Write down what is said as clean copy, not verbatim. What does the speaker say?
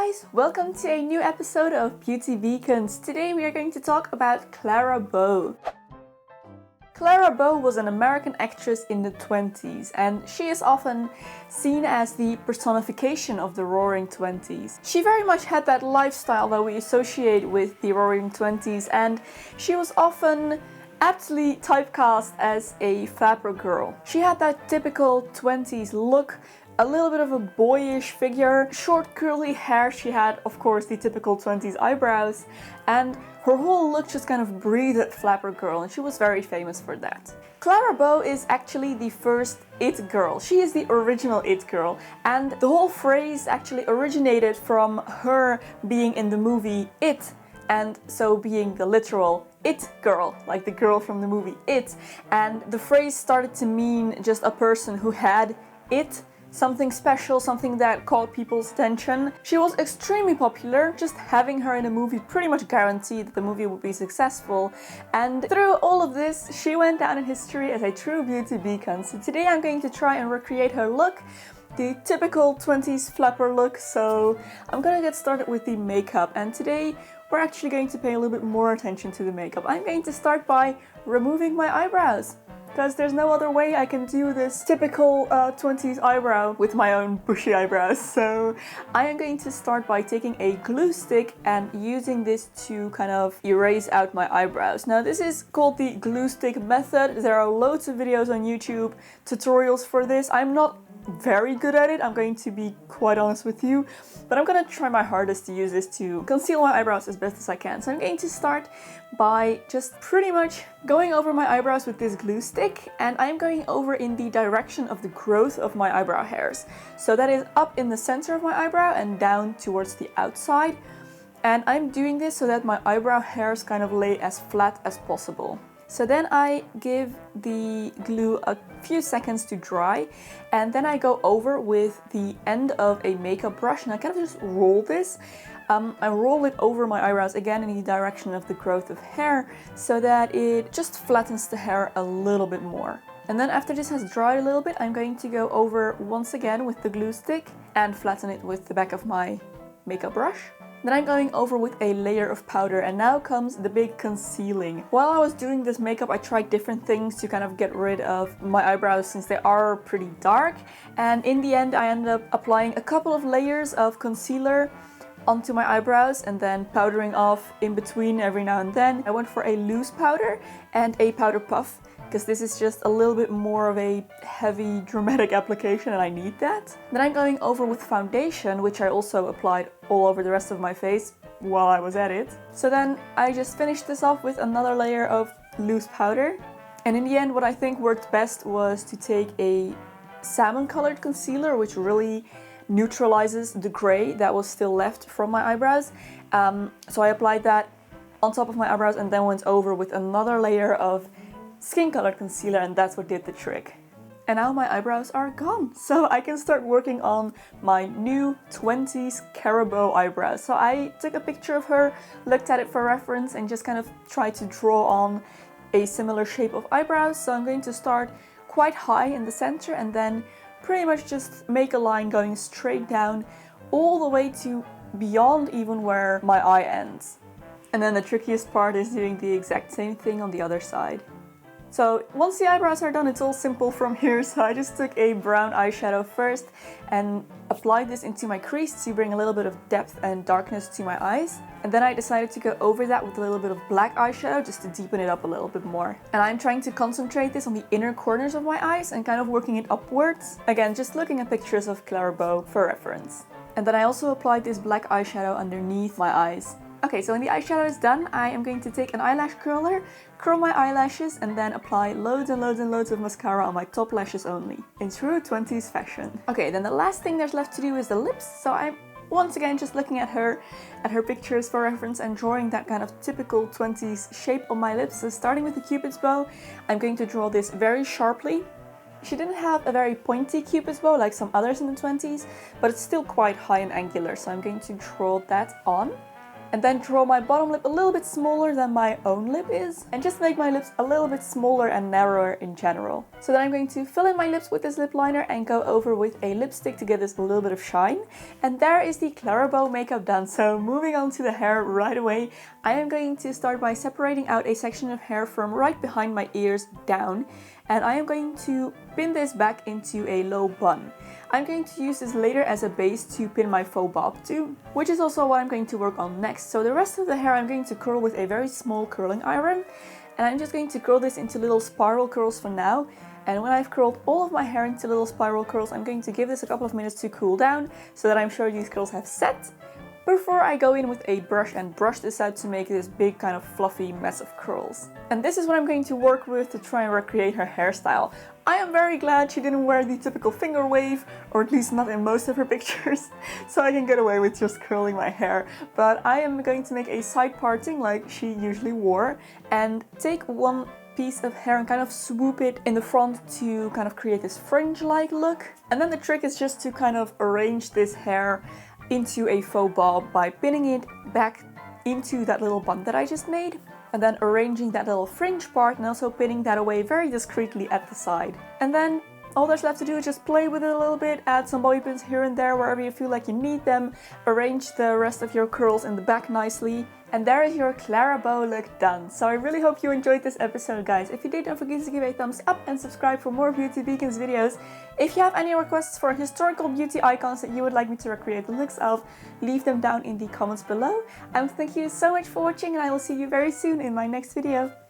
guys, welcome to a new episode of Beauty Beacons. Today we are going to talk about Clara Bow. Clara Bow was an American actress in the 20s, and she is often seen as the personification of the Roaring Twenties. She very much had that lifestyle that we associate with the Roaring Twenties, and she was often aptly typecast as a flapper girl. She had that typical 20s look, a little bit of a boyish figure, short curly hair. She had, of course, the typical 20s eyebrows, and her whole look just kind of breathed flapper girl, and she was very famous for that. Clara Bow is actually the first It girl. She is the original It girl, and the whole phrase actually originated from her being in the movie It, and so being the literal It girl, like the girl from the movie It. And the phrase started to mean just a person who had it, something special, something that caught people's attention. She was extremely popular. Just having her in a movie pretty much guaranteed that the movie would be successful. And through all of this, she went down in history as a true beauty beacon. So today I'm going to try and recreate her look, the typical 20s flapper look. So I'm gonna get started with the makeup, and today we're actually going to pay a little bit more attention to the makeup. I'm going to start by removing my eyebrows, because there's no other way I can do this typical 20s eyebrow with my own bushy eyebrows. So I am going to start by taking a glue stick and using this to kind of erase out my eyebrows. Now this is called the glue stick method. There are loads of videos on YouTube, tutorials for this. I'm not very good at it, I'm going to be quite honest with you, but I'm gonna try my hardest to use this to conceal my eyebrows as best as I can. So I'm going to start by just pretty much going over my eyebrows with this glue stick, and I'm going over in the direction of the growth of my eyebrow hairs. So that is up in the center of my eyebrow and down towards the outside. And I'm doing this so that my eyebrow hairs kind of lay as flat as possible. So then I give the glue a few seconds to dry, and then I go over with the end of a makeup brush and I kind of just roll this. I roll it over my eyebrows again in the direction of the growth of hair so that it just flattens the hair a little bit more. And then after this has dried a little bit, I'm going to go over once again with the glue stick and flatten it with the back of my makeup brush. Then I'm going over with a layer of powder, and now comes the big concealing. While I was doing this makeup, I tried different things to kind of get rid of my eyebrows since they are pretty dark, and in the end I ended up applying a couple of layers of concealer onto my eyebrows and then powdering off in between every now and then. I went for a loose powder and a powder puff, because this is just a little bit more of a heavy, dramatic application and I need that. Then I'm going over with foundation, which I also applied all over the rest of my face while I was at it. So then I just finished this off with another layer of loose powder. And in the end, what I think worked best was to take a salmon colored concealer, which really neutralizes the gray that was still left from my eyebrows. So I applied that on top of my eyebrows and then went over with another layer of skin colored concealer, and that's what did the trick. And now my eyebrows are gone, so I can start working on my new 20s Clara Bow eyebrows. So I took a picture of her, looked at it for reference, and just kind of tried to draw on a similar shape of eyebrows. So I'm going to start quite high in the center and then pretty much just make a line going straight down all the way to beyond even where my eye ends. And then the trickiest part is doing the exact same thing on the other side. So once the eyebrows are done, it's all simple from here. So I just took a brown eyeshadow first and applied this into my crease to bring a little bit of depth and darkness to my eyes. And then I decided to go over that with a little bit of black eyeshadow just to deepen it up a little bit more. And I'm trying to concentrate this on the inner corners of my eyes and kind of working it upwards. Again, just looking at pictures of Clara Bow for reference. And then I also applied this black eyeshadow underneath my eyes. Okay, so when the eyeshadow is done, I am going to take an eyelash curler, curl my eyelashes, and then apply loads and loads and loads of mascara on my top lashes only, in true 20s fashion. Okay, then the last thing there's left to do is the lips, so I'm once again just looking at her pictures for reference and drawing that kind of typical 20s shape on my lips. So starting with the cupid's bow, I'm going to draw this very sharply. She didn't have a very pointy cupid's bow like some others in the 20s, but it's still quite high and angular, so I'm going to draw that on. And then draw my bottom lip a little bit smaller than my own lip is, and just make my lips a little bit smaller and narrower in general. So then I'm going to fill in my lips with this lip liner and go over with a lipstick to get this a little bit of shine. And there is the Clara Bow makeup done. So moving on to the hair right away, I am going to start by separating out a section of hair from right behind my ears down. And I am going to pin this back into a low bun. I'm going to use this later as a base to pin my faux bob to, which is also what I'm going to work on next. So the rest of the hair I'm going to curl with a very small curling iron. And I'm just going to curl this into little spiral curls for now. And when I've curled all of my hair into little spiral curls, I'm going to give this a couple of minutes to cool down so that I'm sure these curls have set before I go in with a brush and brush this out to make this big kind of fluffy mess of curls. And this is what I'm going to work with to try and recreate her hairstyle. I am very glad she didn't wear the typical finger wave, or at least not in most of her pictures, so I can get away with just curling my hair. But I am going to make a side parting like she usually wore and take one piece of hair and kind of swoop it in the front to kind of create this fringe-like look. And then the trick is just to kind of arrange this hair into a faux bob by pinning it back into that little bun that I just made, and then arranging that little fringe part and also pinning that away very discreetly at the side. And then all there's left to do is just play with it a little bit, add some bobby pins here and there wherever you feel like you need them, arrange the rest of your curls in the back nicely, and there is your Clara Bow look done. So I really hope you enjoyed this episode, guys. If you did, don't forget to give a thumbs up and subscribe for more Beauty Beacons videos. If you have any requests for historical beauty icons that you would like me to recreate the looks of, leave them down in the comments below. And thank you so much for watching, and I will see you very soon in my next video.